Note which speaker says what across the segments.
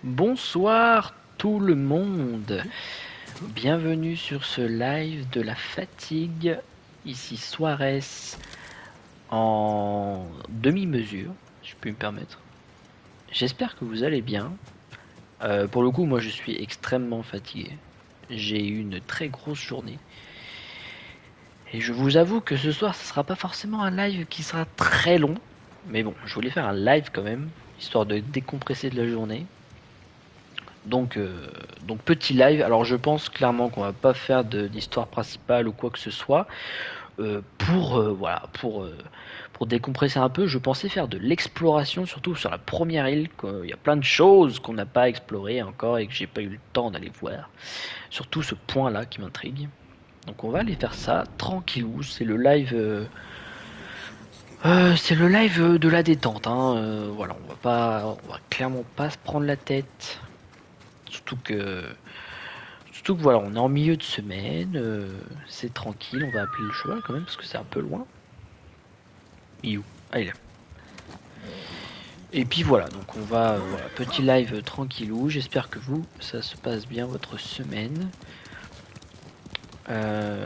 Speaker 1: Bonsoir tout le monde, bienvenue sur ce live de la fatigue, ici Suarez en demi-mesure, si je puis me permettre. J'espère que vous allez bien. Pour le coup, moi je suis extrêmement fatigué, j'ai eu une très grosse journée. Et je vous avoue que ce soir, ce sera pas forcément un live qui sera très long, mais bon, je voulais faire un live quand même, histoire de décompresser de la journée. Donc petit live. Alors je pense clairement qu'on va pas faire d'histoire principale ou quoi que ce soit. Voilà, pour décompresser un peu, je pensais faire de l'exploration, surtout sur la première île. Il y a plein de choses qu'on n'a pas explorées encore et que j'ai pas eu le temps d'aller voir. Surtout ce point-là qui m'intrigue. Donc on va aller faire ça tranquillou. C'est le live de la détente. Hein. Voilà, on va clairement pas se prendre la tête. Surtout que voilà, on est en milieu de semaine, c'est tranquille, on va appeler le cheval quand même parce que c'est un peu loin. Il est où? Ah, il est là. Et puis voilà, donc on va, voilà, petit live tranquillou, j'espère que vous, ça se passe bien votre semaine. Euh,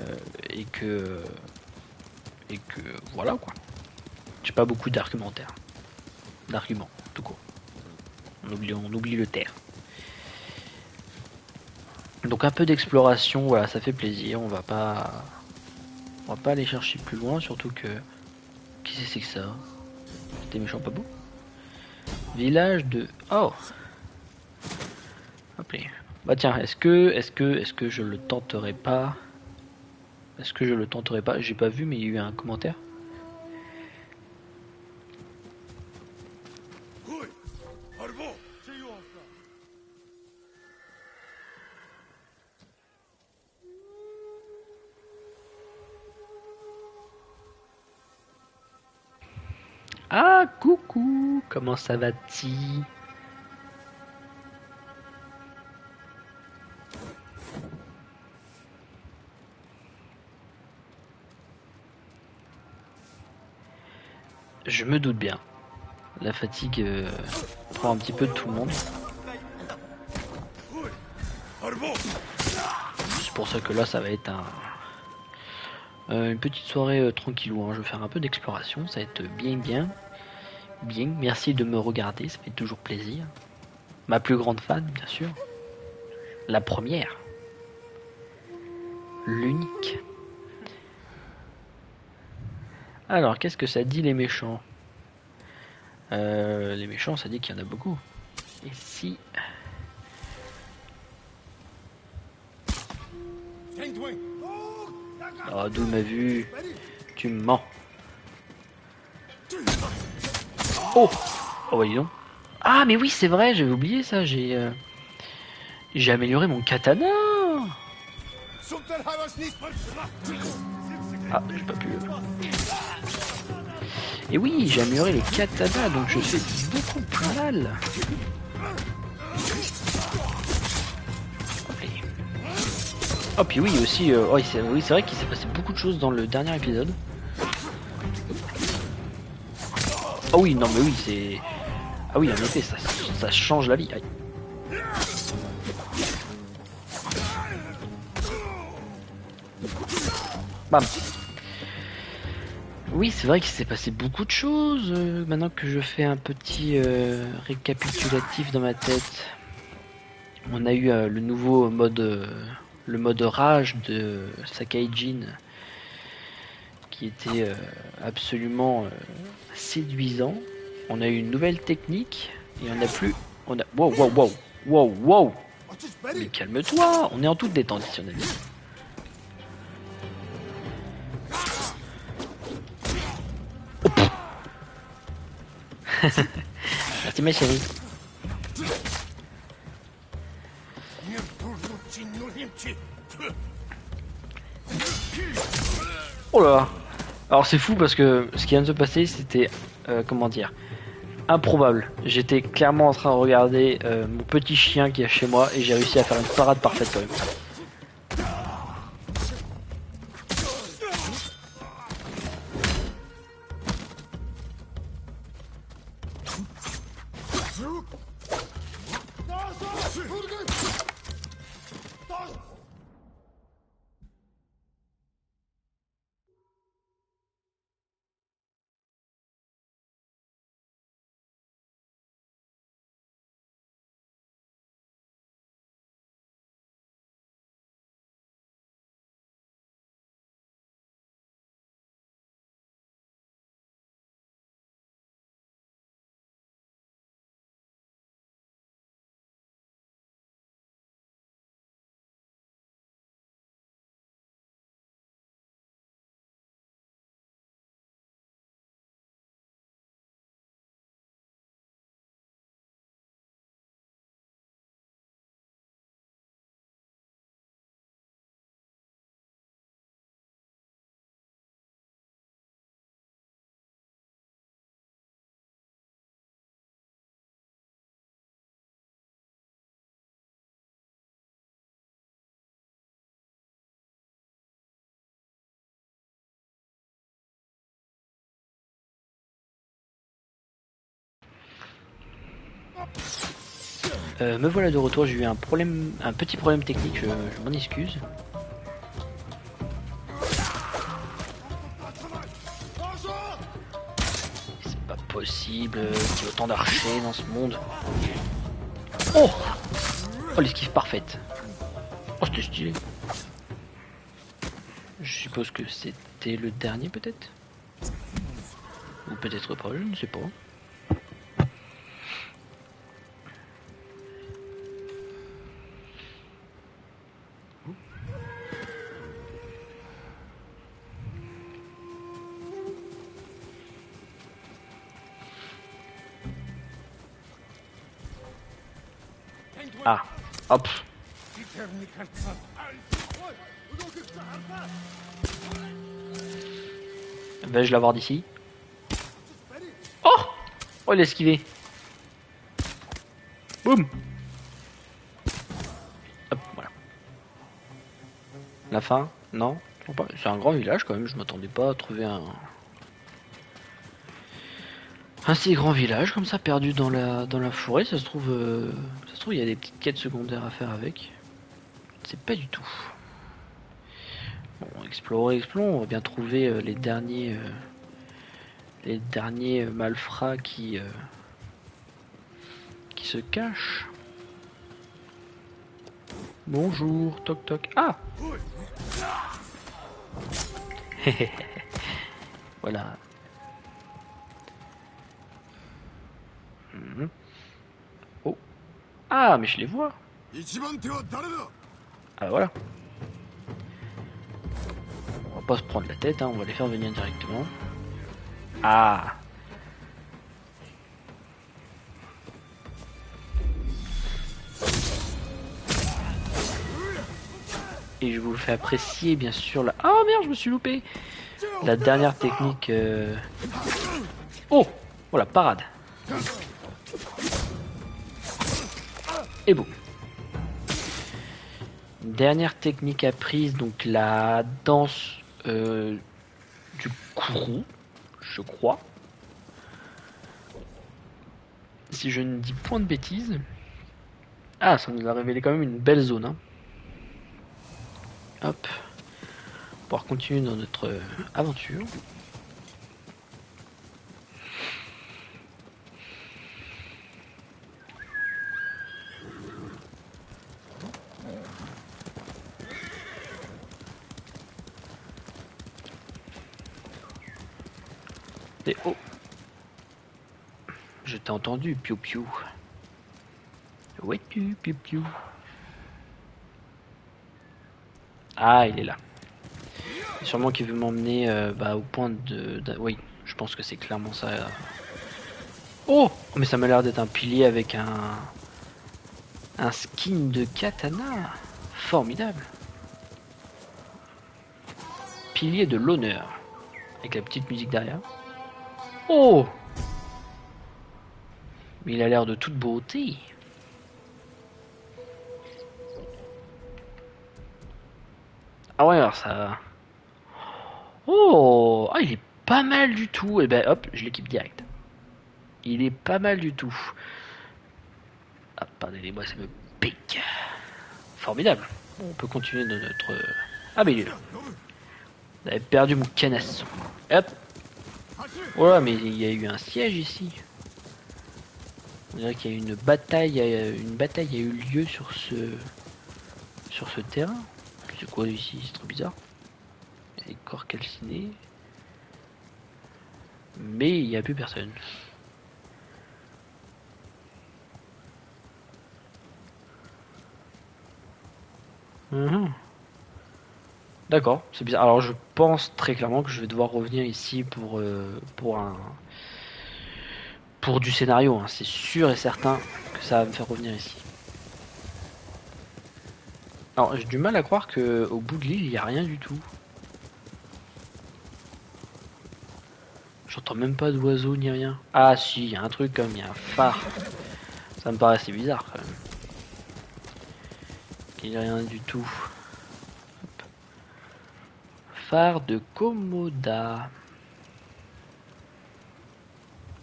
Speaker 1: et que, et que voilà quoi. J'ai pas beaucoup d'arguments, tout court. On oublie le terre. Donc un peu d'exploration, voilà, ça fait plaisir, on va pas aller chercher plus loin, surtout que... Qui c'est que ça? C'était méchant pas beau. Village de... Oh. Hop là. Bah tiens, est-ce que je le tenterai pas? Est-ce que je le tenterai pas? J'ai pas vu, mais il y a eu un commentaire. Ah, coucou. Comment ça va-t-il? Je me doute bien. La fatigue prend un petit peu de tout le monde. C'est pour ça que là, ça va être une petite soirée tranquillou. Hein. Je vais faire un peu d'exploration. Ça va être bien. Merci de me regarder. Ça fait toujours plaisir. Ma plus grande fan, bien sûr. La première. L'unique. Alors, qu'est-ce que ça dit les méchants? Les méchants, ça dit qu'il y en a beaucoup. Et si... Oh, d'où m'a vu? Tu me mens. Oh! Oh, bah dis donc. Ah, mais oui, c'est vrai, j'avais oublié ça. J'ai amélioré mon katana. Ah, j'ai pas pu... Et oui, j'ai amélioré les katanas, donc je fais beaucoup plus mal. Oh, puis oui, aussi... oui, c'est vrai qu'il s'est passé beaucoup de choses dans le dernier épisode. Oh oui, non, mais oui, c'est... Ah oui, en effet, ça change la vie. Aïe. Bam. Oui, c'est vrai qu'il s'est passé beaucoup de choses. Maintenant que je fais un petit récapitulatif dans ma tête, on a eu le nouveau mode, le mode rage de Sakaijin, qui était absolument séduisant. On a eu une nouvelle technique et on a plus. On a. Wow. Mais calme-toi, on est en toute détente ici, on a dit. Merci ma chérie. Oh là. Alors c'est fou parce que ce qui vient de se passer, c'était comment dire, improbable. J'étais clairement en train de regarder mon petit chien qui est chez moi et j'ai réussi à faire une parade parfaite quand même. Me voilà de retour, j'ai eu un problème, un petit problème technique, je m'en excuse. C'est pas possible qu'il y ait autant d'archers dans ce monde. Oh! Oh, l'esquive parfaite. Oh, c'était stylé. Je suppose que c'était le dernier peut-être? Ou peut-être pas, je ne sais pas. Ah, hop. Vais-je l'avoir d'ici? Oh! Oh, il a esquivé. Boum! Hop, voilà. La fin? Non? C'est un grand village quand même, je m'attendais pas à trouver un si grand village comme ça perdu dans la forêt. Ça se trouve il y a des petites quêtes secondaires à faire avec. Je sais pas du tout. Bon, explorer, on va bien trouver les derniers malfrats qui se cachent. Bonjour, toc toc. Ah! Voilà. Mhm. Oh. Ah, mais je les vois. Ah, voilà. On va pas se prendre la tête, hein, on va les faire venir directement. Ah! Et je vous fais apprécier, bien sûr, la... Ah, merde, je me suis loupé! La dernière technique... Oh! Voilà, parade. Et bon. Dernière technique apprise, donc la danse du courroux, je crois. Si je ne dis point de bêtises. Ah, ça nous a révélé quand même une belle zone. Hein. Hop. Pour pouvoir continuer dans notre aventure. Et oh! Je t'ai entendu, piou piou. Ouais, piou piou piou. Ah, il est là. Sûrement qu'il veut m'emmener au point de... Oui, je pense que c'est clairement ça. Oh! Mais ça m'a l'air d'être un pilier avec un skin de katana. Formidable. Pilier de l'honneur. Avec la petite musique derrière. Oh! Mais il a l'air de toute beauté. Ah ouais, alors ça... Oh! Ah, il est pas mal du tout. Et ben hop, je l'équipe direct. Il est pas mal du tout. Ah, pardonnez-moi, ça me pique. Formidable. Bon, on peut continuer de notre... Ah, mais il est là. J'avais perdu mon canasson. Hop. Voilà, mais il y a eu un siège ici. On dirait qu'il y a une bataille a eu lieu sur ce terrain. C'est quoi ici? C'est trop bizarre. Il y a des corps calcinés. Mais il n'y a plus personne. Mhm. D'accord, c'est bizarre. Alors je pense très clairement que je vais devoir revenir ici pour du scénario. Hein. C'est sûr et certain que ça va me faire revenir ici. Alors j'ai du mal à croire que au bout de l'île il n'y a rien du tout. J'entends même pas d'oiseaux ni rien. Ah si, il y a un truc comme il y a un phare. Ça me paraît assez bizarre quand même. Il n'y a rien du tout. Hop. Phare de Komoda.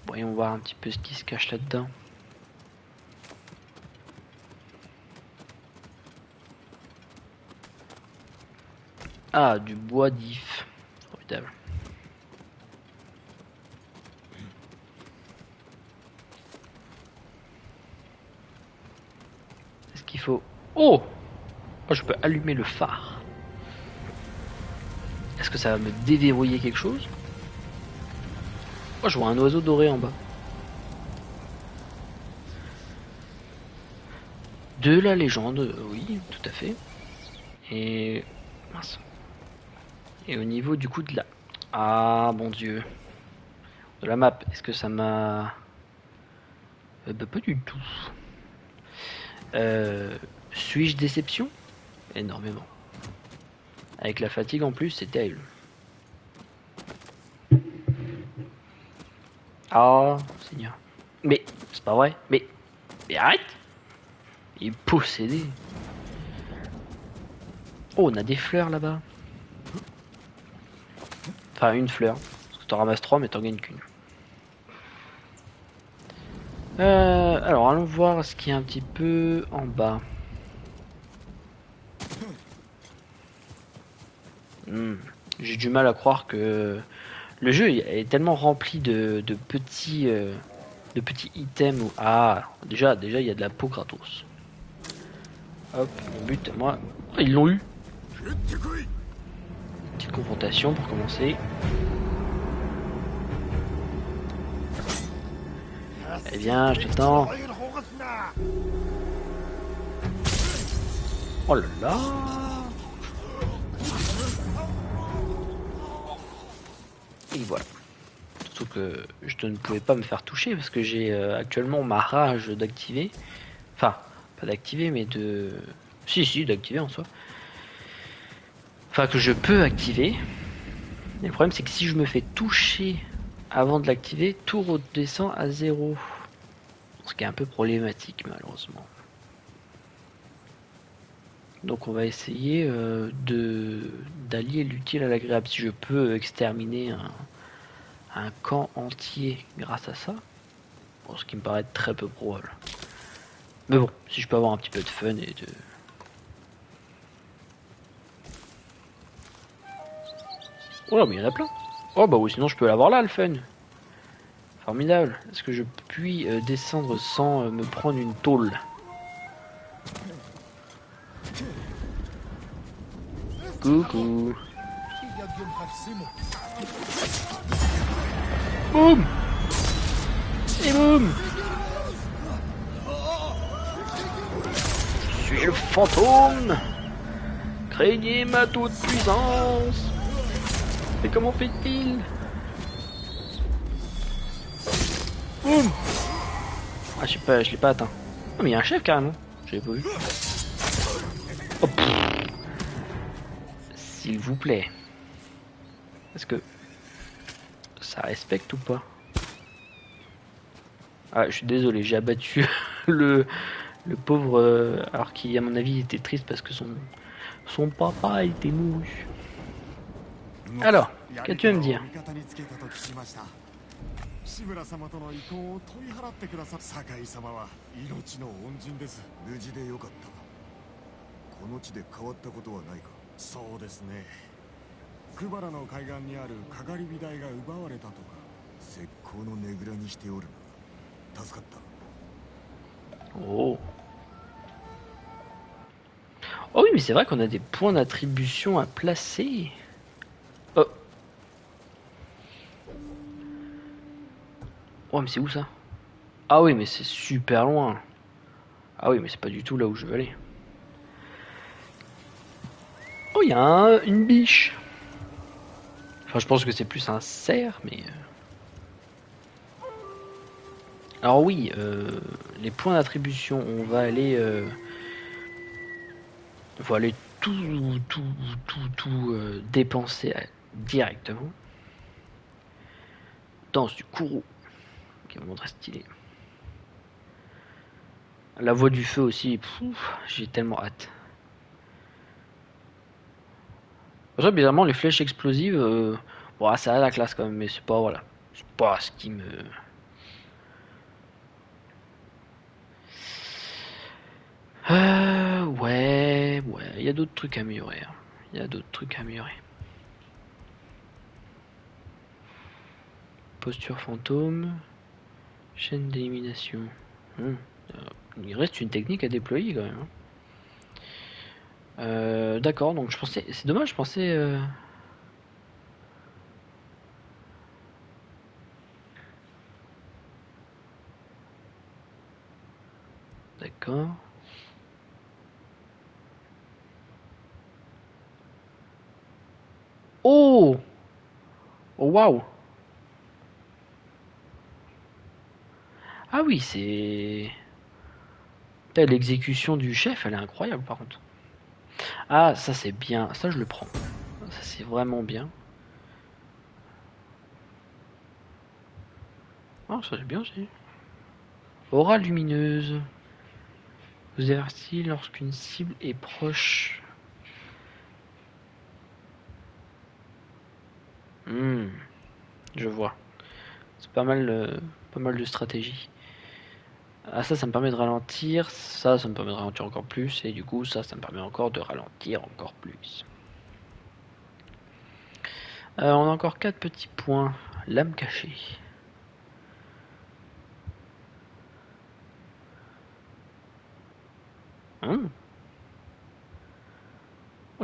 Speaker 1: Voyons voir un petit peu ce qui se cache là-dedans. Ah, du bois d'if. Formidable. Est-ce qu'il faut... Oh! Oh, je peux allumer le phare. Est-ce que ça va me déverrouiller quelque chose? Oh, je vois un oiseau doré en bas. De la légende, oui, tout à fait. Et... mince. Et au niveau du coup de la... Ah, mon dieu. De la map, est-ce que ça m'a... bah, pas du tout. Suis-je déception? Énormément. Avec la fatigue en plus, c'est terrible. Ah, Seigneur. Mais, c'est pas vrai. Mais arrête! Il est possédé. Oh, on a des fleurs là-bas. Enfin, une fleur. Parce que t'en ramasses 3, mais t'en gagnes qu'une. Alors, allons voir ce qui est un petit peu en bas. J'ai du mal à croire que le jeu est tellement rempli de petits items. Ah, déjà il y a de la peau gratos. Hop, mon but, moi, oh, ils l'ont eu. Petite confrontation pour commencer. Eh bien, je t'attends. Oh là là. Et voilà. Surtout que je ne pouvais pas me faire toucher parce que j'ai actuellement ma rage d'activer. Enfin, pas d'activer, mais de... Si, d'activer en soi. Enfin, que je peux activer. Et le problème, c'est que si je me fais toucher avant de l'activer, tout redescend à 0. Ce qui est un peu problématique, malheureusement. Donc on va essayer d'allier l'utile à l'agréable. Si je peux exterminer un camp entier grâce à ça, bon, ce qui me paraît très peu probable. Mais bon, si je peux avoir un petit peu de fun et de... Oh là, mais il y en a plein. Oh bah oui, sinon je peux l'avoir là, le fun. Formidable. Est-ce que je puis descendre sans me prendre une tôle? Coucou. Boum. Et boum. Je suis le fantôme. Craignez ma toute puissance. Mais comment fait-il? Boum. Ah, je sais pas, je l'ai pas atteint. Oh, mais il y a un chef carrément. J'avais pas vu. Oh, s'il vous plaît. Est-ce que ça respecte ou pas? Ah, je suis désolé, j'ai abattu le, le pauvre, alors qui à mon avis était triste parce que son papa était mouru. Alors, qu'as-tu à me dire?
Speaker 2: 志村様との意向を問い払ってくださ酒井様は命の恩人です。無事でよかった。この地で変わったことはないか。そうですね。クバラの海岸にあるかがり火台が奪われたとか。石膏のねぐらにしておるな。助かった。
Speaker 1: Oh. Oh oui, mais c'est vrai qu'on a des points d'attribution à placer. Oh. Oh, mais c'est où ça? Ah oui, mais c'est super loin. Ah oui, mais c'est pas du tout là où je veux aller. Oh, il y a une biche. Enfin, je pense que c'est plus un cerf, mais... Alors oui, les points d'attribution, on va aller... faut aller tout dépenser directement. Danse du courroux, qui est vraiment très stylé. La voix du feu aussi, j'ai tellement hâte. Ça, bizarrement, les flèches explosives, bon, ça a la classe quand même, mais c'est pas, voilà, c'est pas ce qui me... ouais, il y a d'autres trucs à améliorer. il y a d'autres trucs à améliorer. Posture fantôme. Chaîne d'élimination. Il reste une technique à déployer quand même. D'accord, donc je pensais... C'est dommage, je pensais... D'accord. Oh! Oh waouh! Ah oui, c'est... L'exécution du chef, elle est incroyable par contre. Ah, ça c'est bien, ça je le prends. Ça c'est vraiment bien. Ah, ça c'est bien aussi. Aura lumineuse. Vous avertit lorsqu'une cible est proche. Je vois. C'est pas mal de stratégie. Ah ça me permet de ralentir, ça me permet de ralentir encore plus, et du coup ça me permet encore de ralentir encore plus. On a encore 4 petits points. Lame cachée. Oh,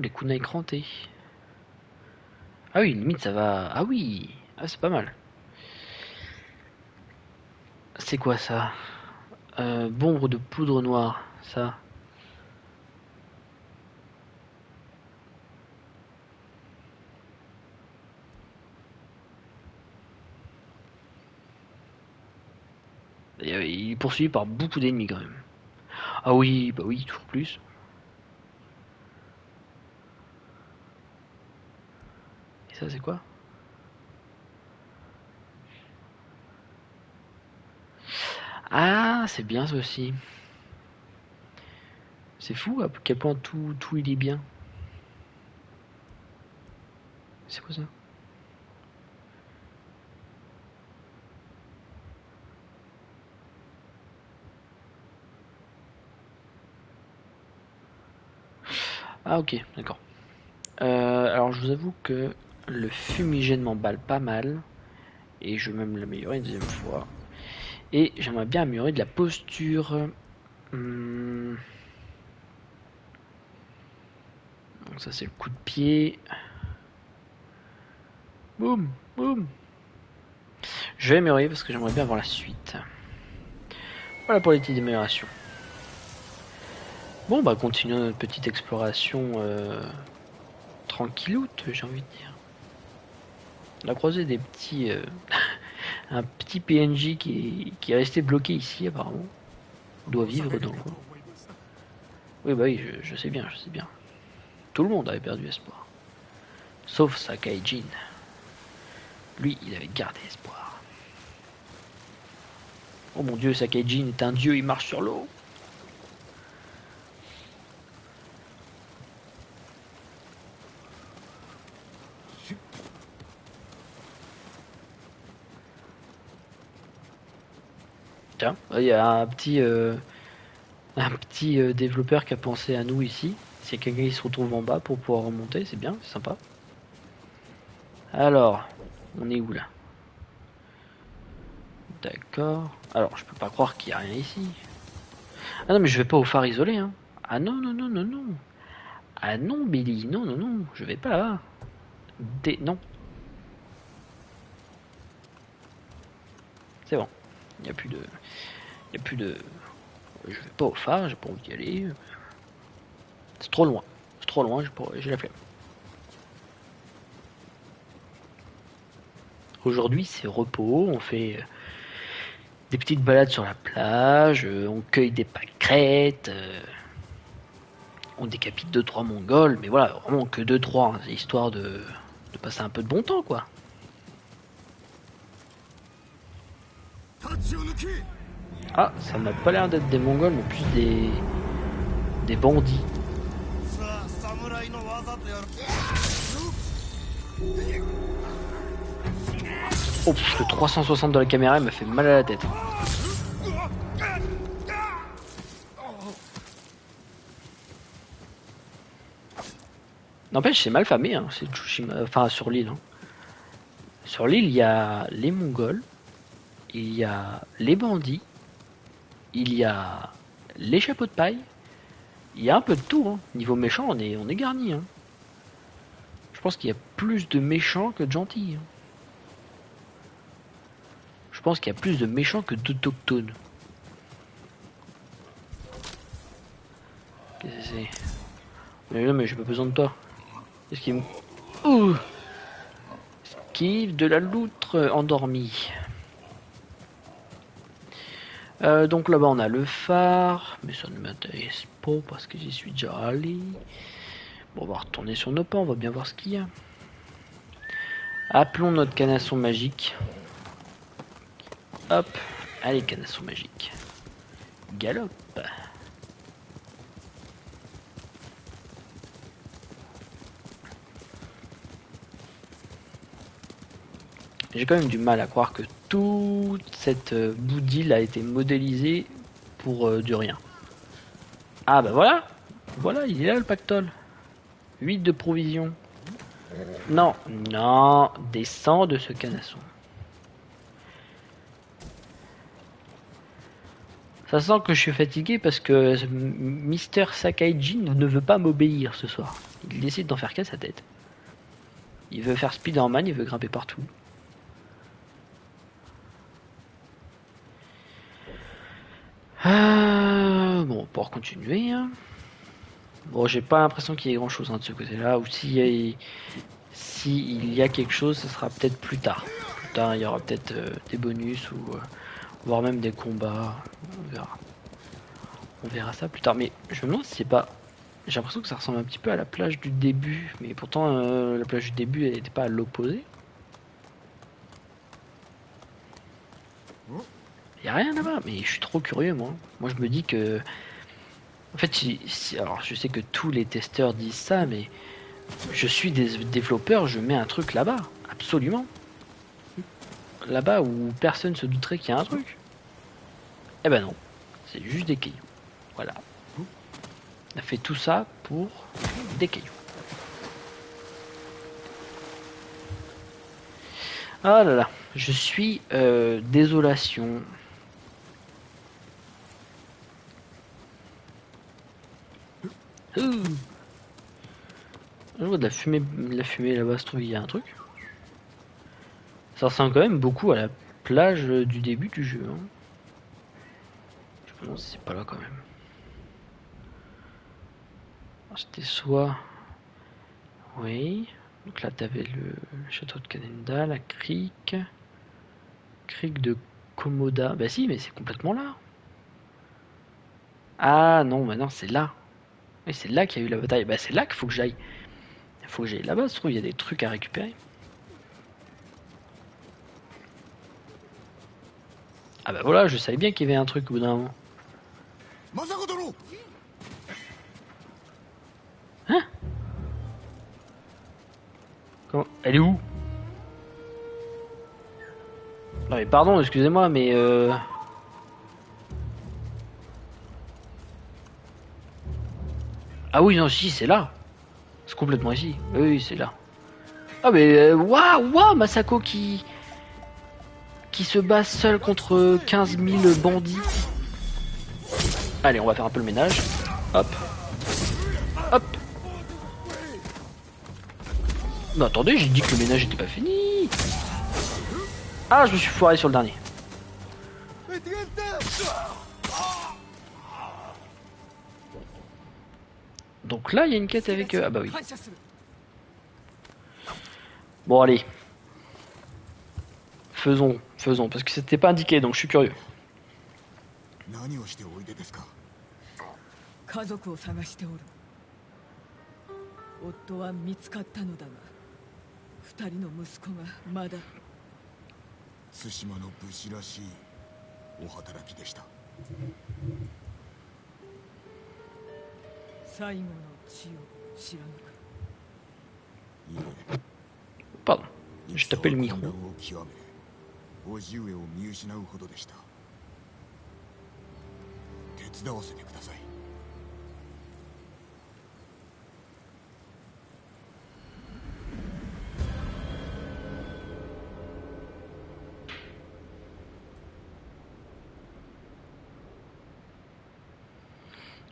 Speaker 1: les kunai crantés. Ah oui, limite ça va... Ah oui. Ah c'est pas mal. C'est quoi ça? Bombe de poudre noire, ça. Il est poursuivi par beaucoup d'ennemis quand même. Ah oui, bah oui, toujours plus. Et ça c'est quoi? Ah, c'est bien ça aussi. C'est fou à quel point tout il est bien. C'est quoi ça? Ah ok, d'accord. Alors je vous avoue que le fumigène m'emballe pas mal. Et je vais même l'améliorer une deuxième fois. Et j'aimerais bien améliorer de la posture. Donc ça c'est le coup de pied. Boum, boum. Je vais améliorer parce que j'aimerais bien avoir la suite. Voilà pour les petites améliorations. Bon bah continuons notre petite exploration tranquilloute, j'ai envie de dire. On a croisé des petits... un petit PNJ qui est resté bloqué ici apparemment. Il doit vivre dans le coin. Oui bah oui, je sais bien, je sais bien. Tout le monde avait perdu espoir. Sauf Sakai Jin. Lui, il avait gardé espoir. Oh mon dieu, Sakai Jin est un dieu, il marche sur l'eau. Tiens, il y a un petit développeur qui a pensé à nous ici. C'est quelqu'un qui se retrouve en bas pour pouvoir remonter, c'est bien, c'est sympa. Alors, on est où là? D'accord. Alors, je peux pas croire qu'il y a rien ici. Ah non, mais je vais pas au phare isolé, hein. Ah non, non, non, non, non. Ah non, Billy, non, non, non, je vais pas. Non. C'est bon. Il n'y a plus de... Il n'y a plus de... Je vais pas au phare, j'ai pas envie d'y aller. C'est trop loin. C'est trop loin, j'ai la flemme. Aujourd'hui, c'est repos, on fait des petites balades sur la plage, on cueille des pâquerettes, on décapite 2-3 mongols, mais voilà, vraiment que 2-3, hein, histoire de passer un peu de bon temps, quoi. Ah, ça m'a pas l'air d'être des mongols, mais plus des bandits. Oh, le 360 de la caméra, il m'a fait mal à la tête. N'empêche, c'est mal famé, hein, c'est Tsushima, enfin sur l'île. Hein. Sur l'île, il y a les Mongols, il y a les bandits, il y a les chapeaux de paille, il y a un peu de tout. Hein. Niveau méchant, on est garni. Hein. Je pense qu'il y a plus de méchants que de gentils. Hein. Je pense qu'il y a plus de méchants que d'autochtones. Qu'est-ce que c'est? Mais non, mais j'ai pas besoin de toi. Qu'est-ce qu'il me... Ouh! Esquive de la loutre endormie. Donc là-bas on a le phare, mais ça ne m'intéresse pas parce que j'y suis déjà allé. Bon, on va retourner sur nos pas, on va bien voir ce qu'il y a. Appelons notre canasson magique. Hop, allez canasson magique. Galope. J'ai quand même du mal à croire que toute cette bout d'île a été modélisée pour du rien. Ah bah voilà. Voilà, il est là le pactole. 8 de provisions. Non, non, descends de ce canasson. Ça sent que je suis fatigué parce que Mister Sakaijin ne veut pas m'obéir ce soir. Il décide d'en faire qu'à sa tête. Il veut faire Spider-Man, il veut grimper partout. Bon, pour continuer. Hein. Bon, j'ai pas l'impression qu'il y ait grand chose hein, de ce côté-là. Ou s'il y a quelque chose, ce sera peut-être plus tard. Plus tard, il y aura peut-être des bonus ou voire même des combats. On verra. On verra ça plus tard. Mais je me demande si c'est pas. J'ai l'impression que ça ressemble un petit peu à la plage du début. Mais pourtant, la plage du début, elle n'était pas à l'opposé. Il y a rien là-bas. Mais je suis trop curieux, moi. Moi, je me dis que. En fait, alors je sais que tous les testeurs disent ça, mais je suis des développeurs, je mets un truc là-bas. Absolument. Là-bas où personne se douterait qu'il y a un truc. Eh ben non. C'est juste des cailloux. Voilà. On a fait tout ça pour des cailloux. Ah là là. Je suis désolation. Je vois de la fumée là-bas, se trouve il y a un truc. Ça ressemble quand même beaucoup à la plage du début du jeu. Hein. Je me demande si c'est pas là quand même. C'était soit... Oui. Donc là t'avais le château de Canenda, la crique. Crique de Komoda. Bah si, mais c'est complètement là. Ah non, maintenant c'est là. Oui, c'est là qu'il y a eu la bataille. Bah c'est là qu'il faut que j'aille. Il faut que j'aille là-bas, se trouve il y a des trucs à récupérer. Ah bah voilà, je savais bien qu'il y avait un truc au bout d'un moment. Hein? Comment? Elle est où? Non mais pardon, excusez-moi, mais Ah oui, non, si, c'est là. C'est complètement ici. Oui, c'est là. Ah mais waouh, waouh, Masako qui se bat seul contre 15 000 bandits. Allez, on va faire un peu le ménage. Hop. Hop. Non, attendez, j'ai dit que le ménage était pas fini. Ah, je me suis foiré sur le dernier. Donc là, il y a une quête avec eux. Ah bah oui. Bon, allez. Faisons, faisons, parce que c'était pas indiqué, donc je suis curieux.
Speaker 3: 家族を探しておる。夫は見つかったのだが、二人の息子がまだ。
Speaker 2: 対馬の武士らしいお働きでした。
Speaker 3: 最後の地を知らぬか。
Speaker 2: いえ。
Speaker 1: Pardon, je tapais le micro.
Speaker 2: 叔父上を見失うほどでした。手伝わせてください。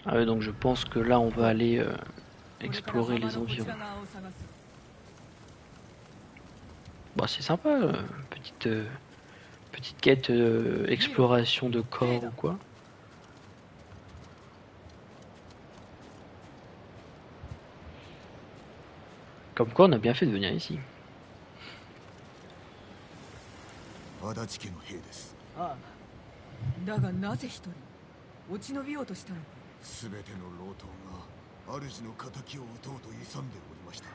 Speaker 1: Ah ouais, donc je pense que là on va aller
Speaker 3: これから
Speaker 1: explorer
Speaker 3: 浜
Speaker 1: les
Speaker 3: のこち
Speaker 1: environs.
Speaker 3: ら側を探す
Speaker 1: Bah c'est sympa, petite quête exploration de corps ou quoi. Comme quoi on a bien fait de venir ici.
Speaker 2: 足立家の兵です。
Speaker 3: ああだがなぜ一人落ち延びようとしたのか
Speaker 2: すべての老頭が主の敵を討とうと勇んでおりました。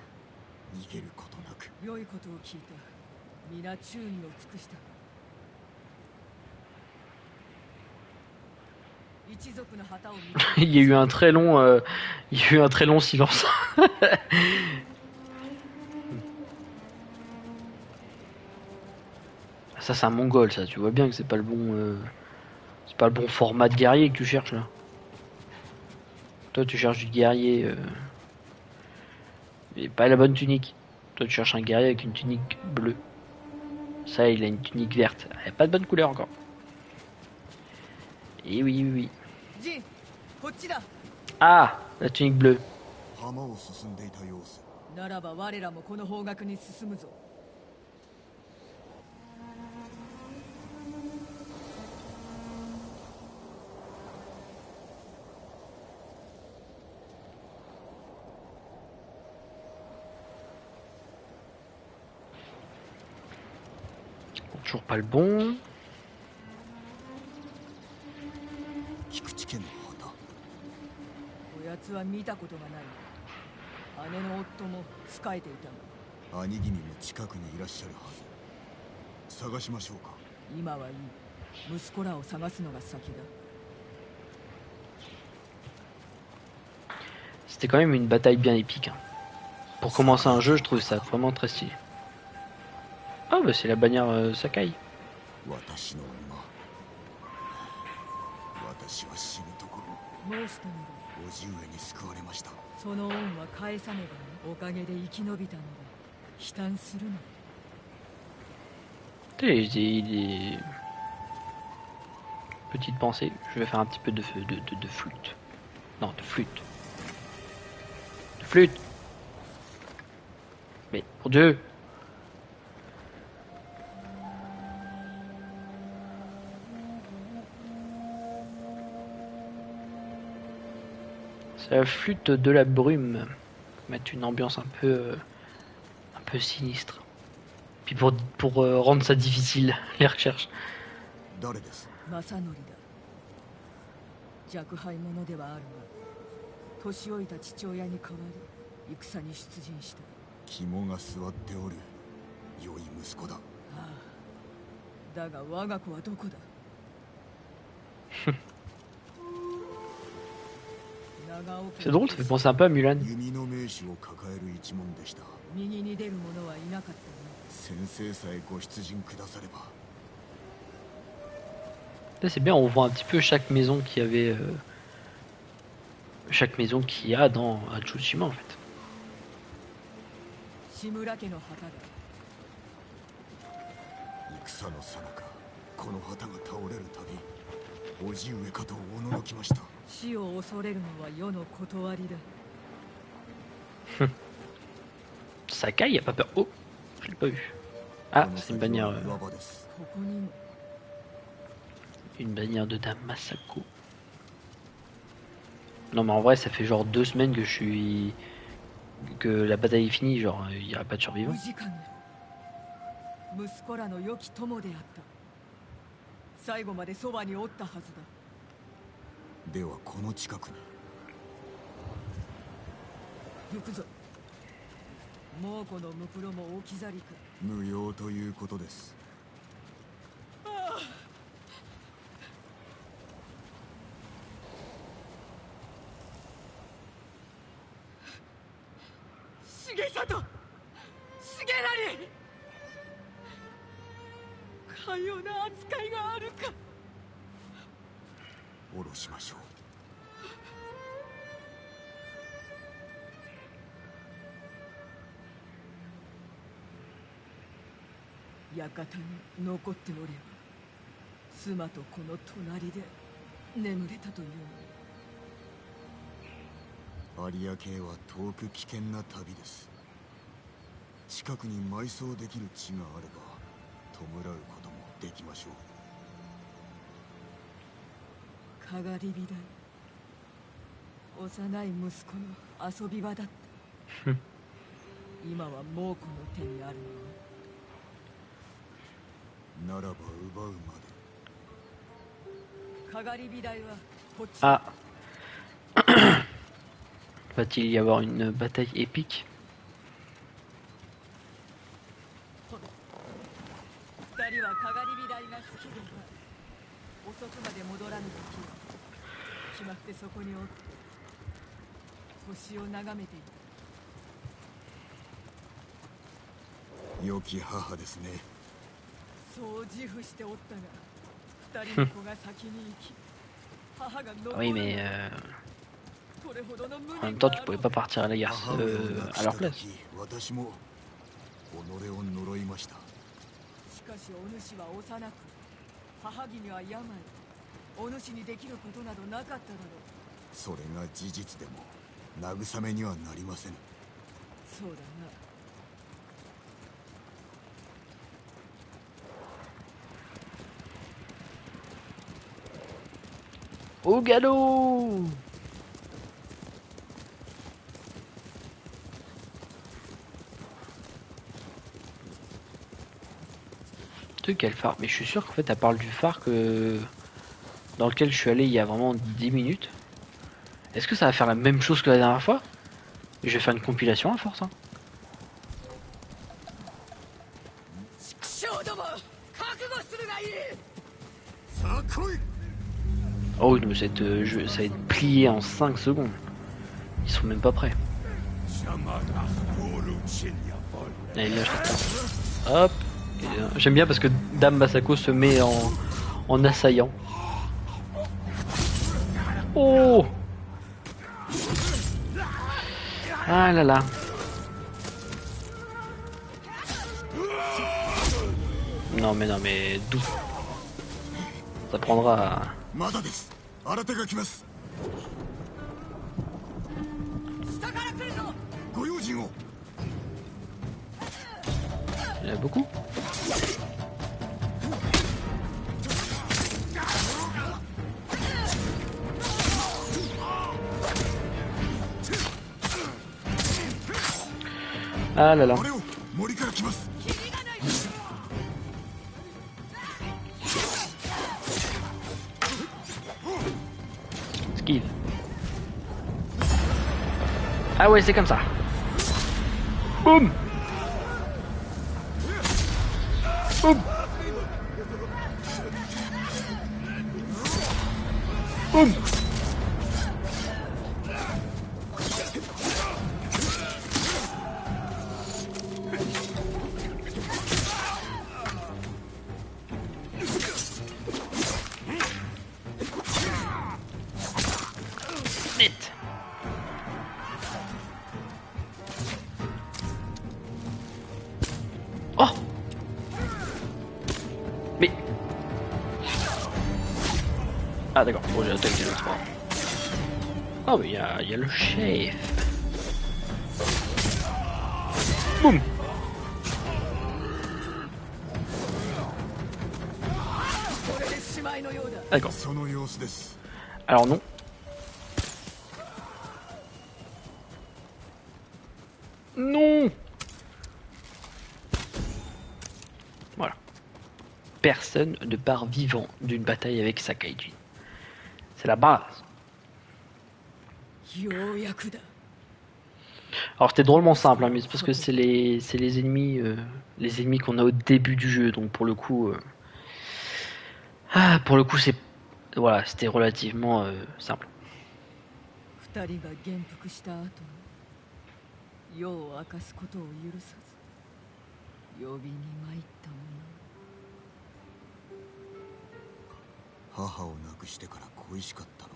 Speaker 2: 逃げることなく。
Speaker 3: 良いことを聞いた皆忠義を尽くした一族の旗を見つ
Speaker 1: Il y a eu un très long, il y a eu un très long silence. Ça c'est un mongol, ça. Tu vois bien que c'est pas le bon, c'est pas le bon format de guerrier que tu cherches là. Toi tu cherches du guerrier et pas la bonne tunique. Toi tu cherches un guerrier avec une tunique bleue. Ça il a une tunique verte. Elle a pas de bonne couleur encore. Et oui oui oui.
Speaker 3: ジンこっちだ
Speaker 1: Ah, la tunique bleue.
Speaker 2: 浜を進んでいた様子。
Speaker 3: ならば我らもこの方角に進むぞ
Speaker 1: Toujours pas le bon.
Speaker 2: 菊池家の旗。
Speaker 3: こやつは見たことがない姉の夫も仕えていたが
Speaker 2: 兄君も近くにいらっしゃるはず。探しましょうか。
Speaker 3: 今はいい息子らを探すのが先だ
Speaker 1: C'était quand même une bataille bien épique. Hein. Pour commencer un jeu, je trouve ça vraiment très stylé. Ah bah c'est la bannière Sakai.
Speaker 2: 私の馬。私は死ぬところ。
Speaker 3: 申してみろ
Speaker 2: 叔父上に救われました。
Speaker 3: その恩は返さねばおかげで生き延びたのだ悲嘆するな
Speaker 1: Des petites pensées. Je vais faire un petit peu de flûte. Non, de flûte. De flûte. Mais, pour Dieu. C'est la flûte de la brume. Mettre une ambiance un peu sinistre. Puis pour rendre ça difficile, les recherches.
Speaker 2: 誰です。
Speaker 3: 正則だ若輩者ではあるが年老いた父親に代わり戦に出陣した
Speaker 2: 肝が据わっておる。良い息子だ。
Speaker 3: ああだが我が子はどこだ長尾家
Speaker 1: C'est drôle, ça fait penser un peu à Mulan.
Speaker 2: 弓の名手を抱える一門でした。
Speaker 3: 右に出る者はいなかったな
Speaker 2: 先生さえご出陣くだされば。
Speaker 1: Là c'est bien, on voit un petit peu chaque maison qu'il y avait, chaque maison qu'il y a dans Tsushima en fait.
Speaker 3: 志村家の旗だ
Speaker 2: 戦の最中、この旗が倒れるたび、叔父上かとおののきました。
Speaker 3: 死を恐れるのは世の断りだ
Speaker 1: Sakai, y a pas peur. Oh, je l'ai pas vu. Ah,
Speaker 2: この
Speaker 1: c'est une
Speaker 2: 先
Speaker 1: bannière,
Speaker 2: は岩場です。
Speaker 3: ここにも
Speaker 1: une bannière de Dame Masako. Non mais en vrai, ça fait genre 2 semaines que que la bataille est finie, genre il y aura pas de survivants.
Speaker 3: 氏神息子らの良き友であった最後までそばにおったはずだ
Speaker 2: ではこの近くに。
Speaker 3: 行くぞもうこのムクロも置き去りか
Speaker 2: 無用ということです。
Speaker 3: 重里重成かような扱いがあるか
Speaker 2: 下ろしましょう。
Speaker 3: 館に残っておれば妻とこの隣で眠れたという
Speaker 2: 有明へは遠く危険な旅です。近くに埋葬できる地があれば弔うこともできましょう。
Speaker 3: かがり火台、幼い息子の遊び場だった。今は猛虎の手にある
Speaker 2: ならば奪うまで。
Speaker 3: かがり火台はこっち。
Speaker 1: Ah, va-t-il y avoir une bataille épique?
Speaker 3: 二人はかがり火台が好きで遅くまで戻らぬ時は決まってそこにおって星を眺めていた。
Speaker 2: 良き母ですね。
Speaker 3: そう自負しておったが、二人の子が先に行き、母が残
Speaker 1: Oui,
Speaker 3: る。
Speaker 1: mais
Speaker 3: これほどの無
Speaker 1: en
Speaker 3: 念
Speaker 1: même
Speaker 3: が
Speaker 1: temps,
Speaker 3: あ
Speaker 1: tu
Speaker 3: ろう。
Speaker 1: pouvais pas partir à la guerre
Speaker 2: 母上を亡く
Speaker 1: à
Speaker 2: した
Speaker 1: leur place.
Speaker 2: 時、私も己を呪いました。
Speaker 3: しかしお主は幼く、母君は病。お主にできることなどなかっただろう。
Speaker 2: それが事実でも慰めにはなりません。
Speaker 3: そうだな。
Speaker 1: Au galop! Quel phare? Mais je suis sûr qu'en fait elle parle du phare dans lequel je suis allé il y a vraiment 10 minutes. Est-ce que ça va faire la même chose que la dernière fois? Je vais faire une compilation à force, hein. Oh non, ça va être plié en 5 secondes. Ils sont même pas prêts. Allez, là, je hop. J'aime bien parce que Dame Masako se met en assaillant. Oh! Ah là là. Non mais d'où? Ça prendra...
Speaker 2: まだです。新手が来ます。
Speaker 3: 下から来るぞ。
Speaker 2: ご用心を。
Speaker 1: Il y en a beaucoup. Ah là là.
Speaker 2: これを森から来ます。
Speaker 1: Esquive. Ah ouais, c'est comme ça. Boum. Boum. Boum. Vite. Oh. Mais... Ah d'accord, bon j'ai attaqué l'autre fois. Oh mais il y a le chef. Boum. D'accord.
Speaker 2: その様子です。
Speaker 1: Alors non. Non. Voilà. Personne ne part vivant d'une bataille avec Sakaiji. C'est la base.
Speaker 3: ようやくだ。
Speaker 1: Alors c'était drôlement simple, hein, mais c'est parce que c'est les ennemis qu'on a au début du jeu, donc pour le coup, c'est voilà, c'était relativement simple.
Speaker 3: 二人が元服した後、世を明かすことを許さず、呼びに参った
Speaker 2: 母を亡くしてから恋しかったの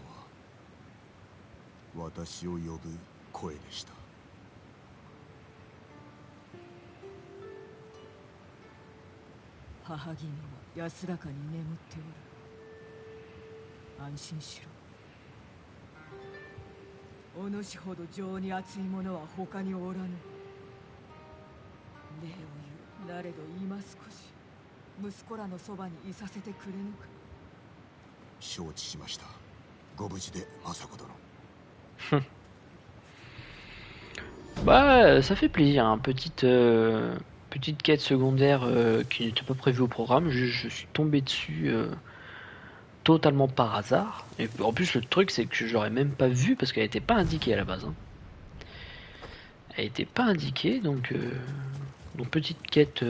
Speaker 2: は私を呼ぶ声でした。
Speaker 3: 母君は安らかに眠っておる。安心しろ。お主ほど情に熱い者は他におらぬ。礼を言うなれど今少し息子らのそばにいさせてくれぬか。
Speaker 2: 承知しました。ご無事で政子殿。
Speaker 1: Bah, ça fait plaisir, hein. Petite quête secondaire qui n'était pas prévue au programme. Je suis tombé dessus totalement par hasard. Et en plus, le truc, c'est que je l'aurais même pas vu parce qu'elle était pas indiquée à la base. Hein. Elle était pas indiquée, donc petite quête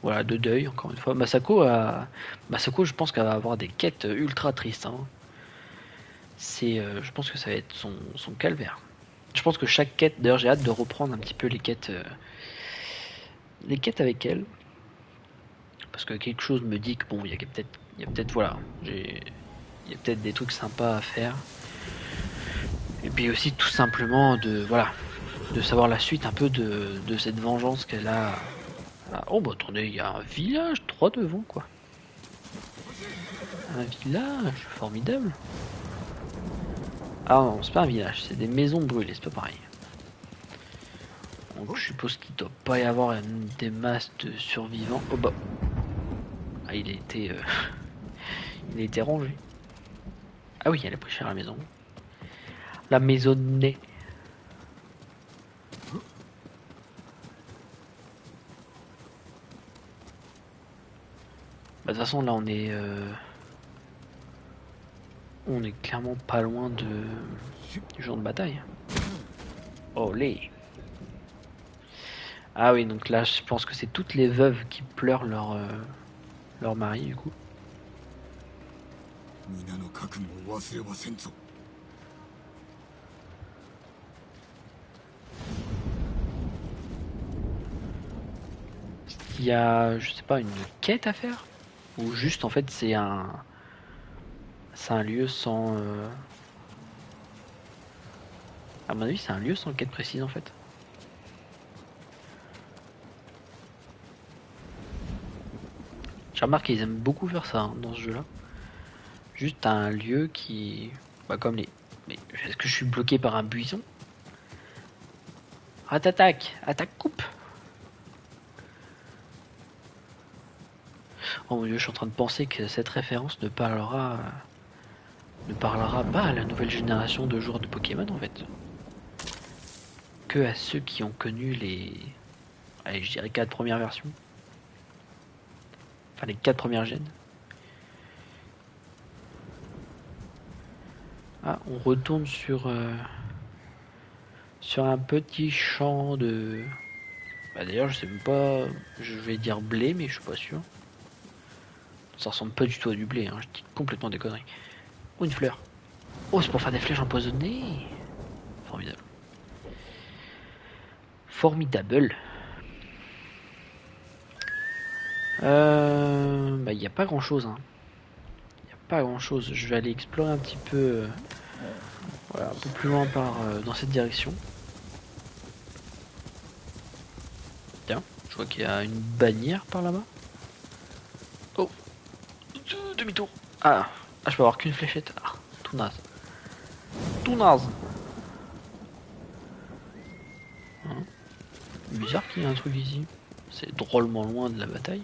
Speaker 1: voilà, de deuil, encore une fois. Masako, je pense qu'elle va avoir des quêtes ultra tristes. Hein. Je pense que ça va être son calvaire. Je pense que chaque quête, d'ailleurs j'ai hâte de reprendre un petit peu les quêtes avec elle. Parce que quelque chose me dit que bon, il y a peut-être voilà, il y a peut-être des trucs sympas à faire. Et puis aussi tout simplement de savoir la suite un peu de cette vengeance qu'elle a. Oh bah attendez, il y a un village droit devant quoi. Un village formidable. Ah non, c'est pas un village, c'est des maisons brûlées, c'est pas pareil. Donc je suppose qu'il doit pas y avoir des masses de survivants. Oh bah. Ah il a été rangé. Ah oui, elle a pris cher la maison. La maisonnée. Bah de toute façon là on est clairement pas loin du champ de bataille. Olé. Ah oui, donc là je pense que c'est toutes les veuves qui pleurent leur mari du coup. Il y a, je sais pas, une quête à faire? Ou juste en fait c'est un lieu sans... À mon avis c'est un lieu sans quête précise en fait. J'ai remarqué qu'ils aiment beaucoup faire ça hein, dans ce jeu là. Juste un lieu qui... Bah comme les... Mais est-ce que je suis bloqué par un buisson? Ah t'attaques! Attaque coupe! Oh mon dieu, je suis en train de penser que cette référence ne parlera pas à la nouvelle génération de joueurs de Pokémon en fait. Que à ceux qui ont connu les... Allez, je dirais 4 premières versions. Enfin les 4 premières gènes. Ah, on retourne sur un petit champ de... Bah d'ailleurs je sais même pas... Je vais dire blé mais je suis pas sûr. Ça ressemble pas du tout à du blé, hein. Je dis complètement des conneries. Oh une fleur. Oh c'est pour faire des flèches empoisonnées. Formidable. Formidable. Bah y a pas grand chose hein. Y a pas grand chose. Je vais aller explorer un petit peu... voilà, un peu plus loin dans cette direction. Tiens, je vois qu'il y a une bannière par là-bas. Oh, demi-tour. Ah, je peux avoir qu'une fléchette. Ah, tout naze. Tout naze. Hein, bizarre qu'il y ait un truc ici. C'est drôlement loin de la bataille.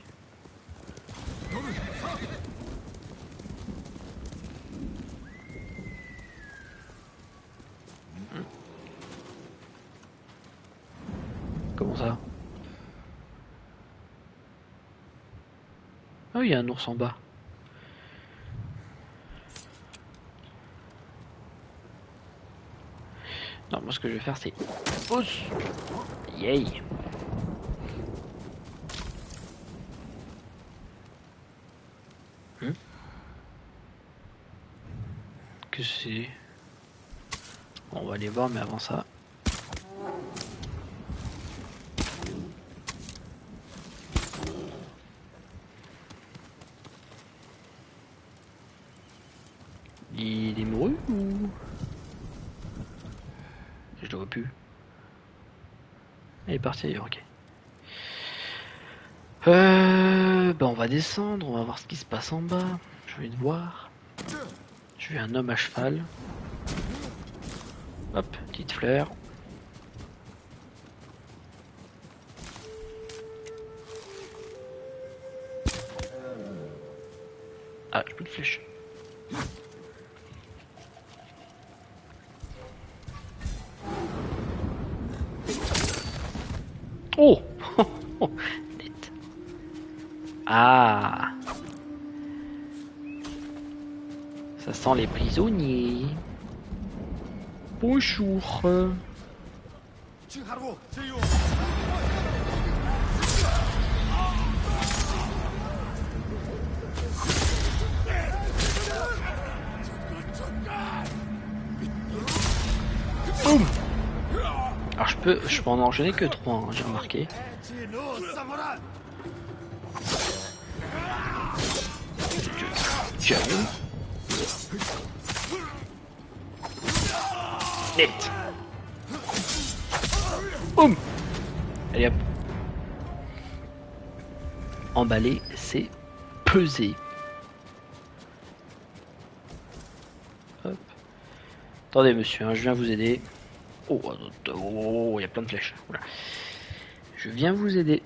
Speaker 1: Comment ça? Ah oui, il y a un ours en bas. Non, moi ce que je vais faire c'est... Ouch. Yay. Que c'est... Bon, on va aller voir mais avant ça... Il est mouru ou... Je le vois plus. Elle est partie ailleurs, ok. Bah on va descendre, on va voir ce qui se passe en bas. Je vais te voir. Je vais un homme à cheval. Hop, petite fleur. Ah, j'ai plus de flèches. Oh, net. Ah, ça sent les prisonniers. Bonjour. Boum. Alors je peux en enchaîner que 3, hein, j'ai remarqué. Tiens. Net. Boum. Allez hop. Emballer, c'est peser. Hop. Attendez monsieur, hein, je viens vous aider. Oh, il y a plein de flèches. Voilà. Je viens vous aider.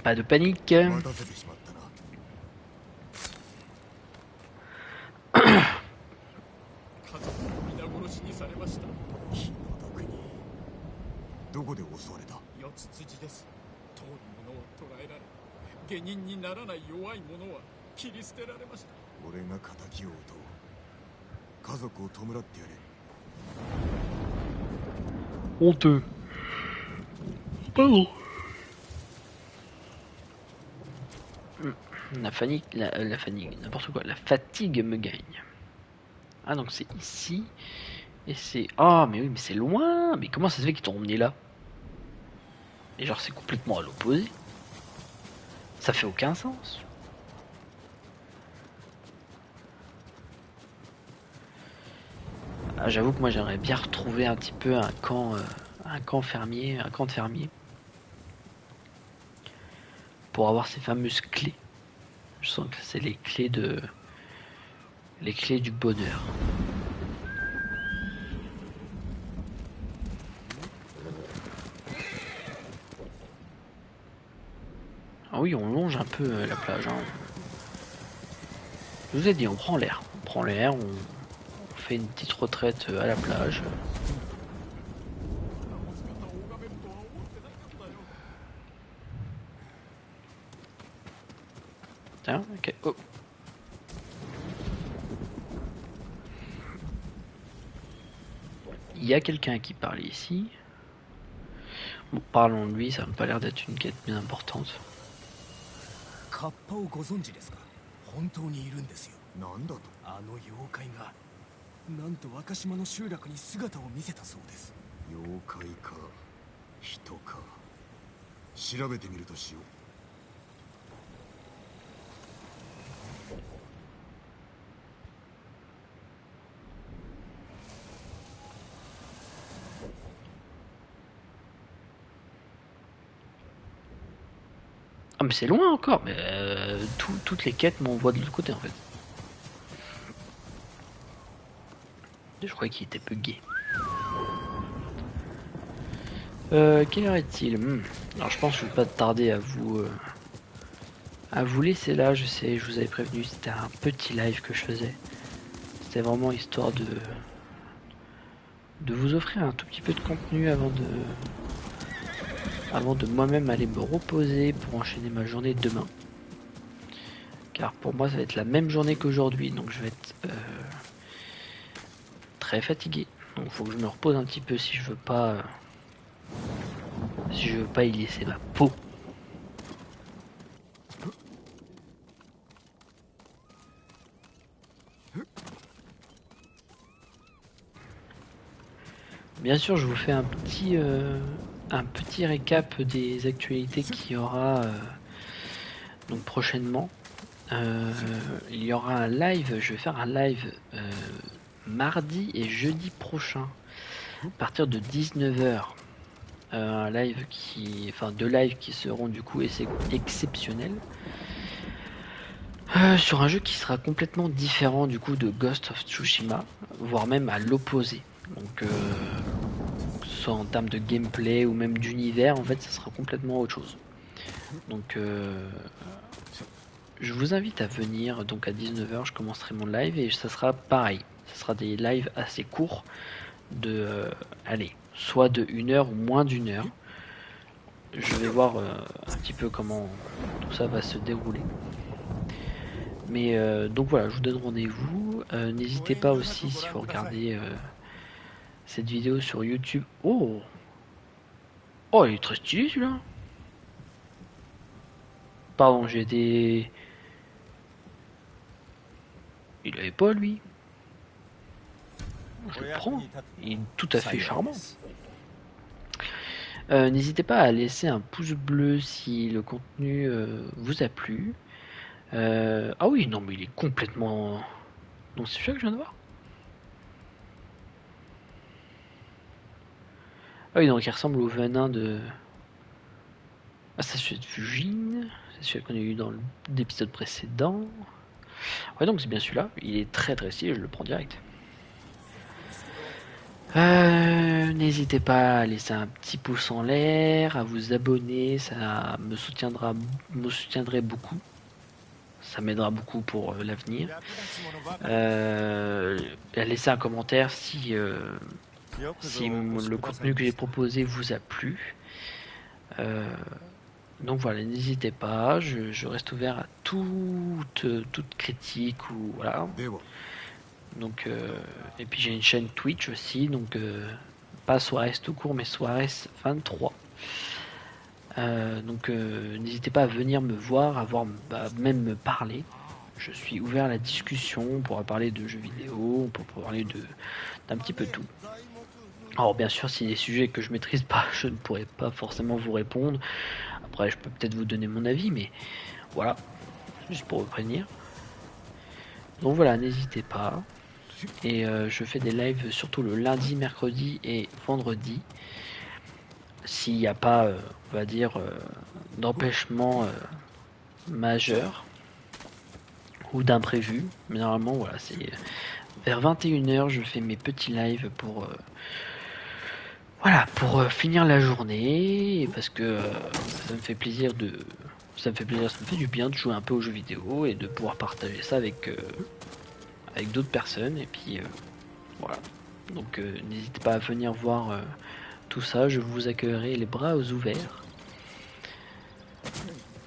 Speaker 1: Pas de panique.
Speaker 2: 待たせてしまったな。
Speaker 4: 家族を皆殺しにされました。
Speaker 2: 気の毒に。どこで襲われた？
Speaker 4: 四つ辻です。通る者は捕らえられ、下人にならない弱い者は切り捨てられました。
Speaker 2: 俺が敵を討とう。家族を弔ってやれ。
Speaker 1: Honteux. Pardon. La fatigue, la fatigue, n'importe quoi. La fatigue me gagne. Ah donc c'est ici. Et c'est... Ah mais oui mais c'est loin. Mais comment ça se fait qu'ils t'ont emmené là? Et genre c'est complètement à l'opposé. Ça fait aucun sens. Ah, j'avoue que moi j'aimerais bien retrouver un petit peu un camp fermier, un camp de fermier. Pour avoir ces fameuses clés. Je sens que c'est les clés du bonheur. Ah oui, on longe un peu la plage. Hein. Je vous ai dit, on prend l'air. On prend l'air, on fait une petite retraite à la plage. Tiens, ok. Oh. Il y a quelqu'un qui parle ici. Bon, parlons de lui, ça n'a pas l'air d'être une quête bien importante.
Speaker 4: カッパをご存知ですか？本当にいるんですよ。
Speaker 2: なんだと？
Speaker 4: あの妖怪がなんと若島の集落に姿を見せたそうです。
Speaker 2: 妖怪か人か調べてみるとしよう。
Speaker 1: Ah mais c'est loin encore, mais toutes les quêtes m'envoient de l'autre côté en fait. Je croyais qu'il était bugué. Quelle heure est-il? Alors je pense que je vais pas tarder à vous laisser là. Je sais, je vous avais prévenu, c'était un petit live que je faisais. C'était vraiment histoire de vous offrir un tout petit peu de contenu avant de moi-même aller me reposer pour enchaîner ma journée de demain. Car pour moi ça va être la même journée qu'aujourd'hui, donc je vais être très fatigué. Donc il faut que je me repose un petit peu si je veux pas y laisser ma peau. Bien sûr, je vous fais un petit récap des actualités qu'il y aura donc prochainement. Il y aura un live, je vais faire un live mardi et jeudi prochain à partir de 19h. Un live deux lives qui seront du coup exceptionnels. Sur un jeu qui sera complètement différent du coup de Ghost of Tsushima, voire même à l'opposé. Donc que ce soit en termes de gameplay ou même d'univers, en fait ça sera complètement autre chose. Donc je vous invite à venir, donc à 19h je commencerai mon live et ça sera pareil. Ça sera des lives assez courts de allez, soit de 1 heure ou moins d'1 heure. Je vais voir un petit peu comment tout ça va se dérouler. Mais donc voilà, je vous donne rendez-vous. N'hésitez pas aussi si vous regardez cette vidéo sur YouTube. Oh, oh, il est très stylé celui-là. Pardon, j'ai été. Il avait pas lui. Je le prends. Il est tout à fait charmant. N'hésitez pas à laisser un pouce bleu si le contenu vous a plu. Ah oui, non mais il est complètement... Non, c'est celui-là que je viens de voir. Ah oui, donc il ressemble au venin de... Ah, c'est celui de Fujin. C'est celui qu'on a eu dans l'épisode précédent. Ouais, donc c'est bien celui-là. Il est très très stylé, je le prends direct. N'hésitez pas à laisser un petit pouce en l'air, à vous abonner, ça me soutiendrait beaucoup. Ça m'aidera beaucoup pour l'avenir. À laisser un commentaire si le contenu que j'ai proposé vous a plu. Donc voilà, n'hésitez pas, je reste ouvert à toute critique ou voilà. Donc et puis j'ai une chaîne Twitch aussi, donc pas Suarez tout court, mais Suarez 23. Donc n'hésitez pas à venir me voir, même me parler. Je suis ouvert à la discussion, on pourra parler de jeux vidéo, on pourra parler d'un petit peu tout. Alors bien sûr, s'il y a des sujets que je maîtrise pas, je ne pourrai pas forcément vous répondre. Après, je peux peut-être vous donner mon avis, mais voilà, juste pour vous prévenir. Donc voilà, n'hésitez pas. Et je fais des lives surtout le lundi, mercredi et vendredi. S'il n'y a pas, on va dire, d'empêchement majeur ou d'imprévu. Mais normalement, voilà, c'est vers 21h, je fais mes petits lives pour voilà, pour finir la journée, parce que ça me fait plaisir ça me fait du bien de jouer un peu aux jeux vidéo et de pouvoir partager ça avec d'autres personnes. Et puis voilà. Donc n'hésitez pas à venir voir tout ça, je vous accueillerai les bras ouverts.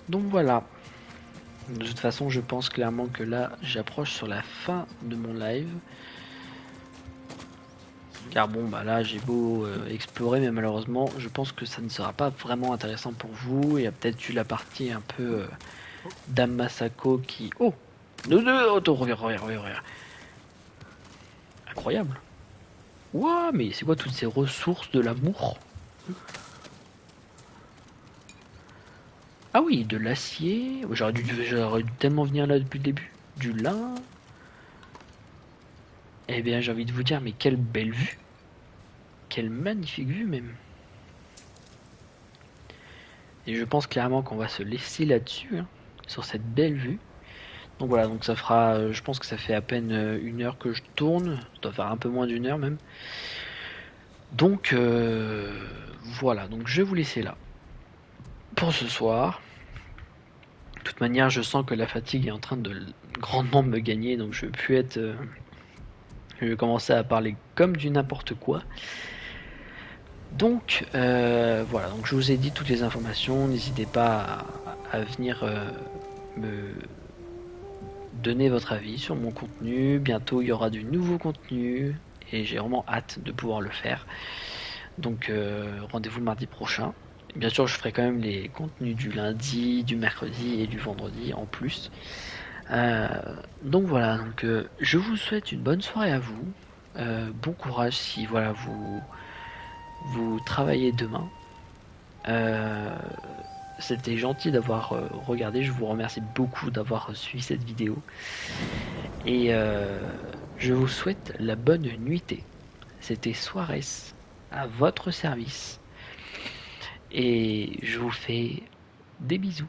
Speaker 1: Donc voilà. De toute façon, je pense clairement que là, j'approche sur la fin de mon live. Car bon, bah là, j'ai beau explorer, mais malheureusement, je pense que ça ne sera pas vraiment intéressant pour vous. Il y a peut-être eu la partie un peu Dame Masako qui... Oh, reviens. Incroyable. Ouah, mais c'est quoi toutes ces ressources de l'amour? Ah oui, de l'acier. J'aurais dû tellement venir là depuis le début. Du lin. Eh bien, j'ai envie de vous dire, mais quelle belle vue. Quelle magnifique vue même. Et je pense clairement qu'on va se laisser là-dessus, hein, sur cette belle vue. Donc voilà, donc ça fera, je pense que ça fait à peine 1 heure que je tourne. Ça doit faire un peu moins d'1 heure même. Donc voilà, donc je vais vous laisser là pour ce soir. De toute manière, je sens que la fatigue est en train de grandement me gagner, donc je vais plus être... je vais commencer à parler comme du n'importe quoi. Donc voilà, donc je vous ai dit toutes les informations, n'hésitez pas à venir me donner votre avis sur mon contenu. Bientôt il y aura du nouveau contenu et j'ai vraiment hâte de pouvoir le faire. Donc rendez-vous le mardi prochain. Bien sûr, je ferai quand même les contenus du lundi, du mercredi et du vendredi en plus. Donc voilà, donc je vous souhaite une bonne soirée à vous. Bon courage si voilà vous travaillez demain. C'était gentil d'avoir regardé. Je vous remercie beaucoup d'avoir suivi cette vidéo. Et je vous souhaite la bonne nuitée. C'était Suarez à votre service. Et je vous fais des bisous.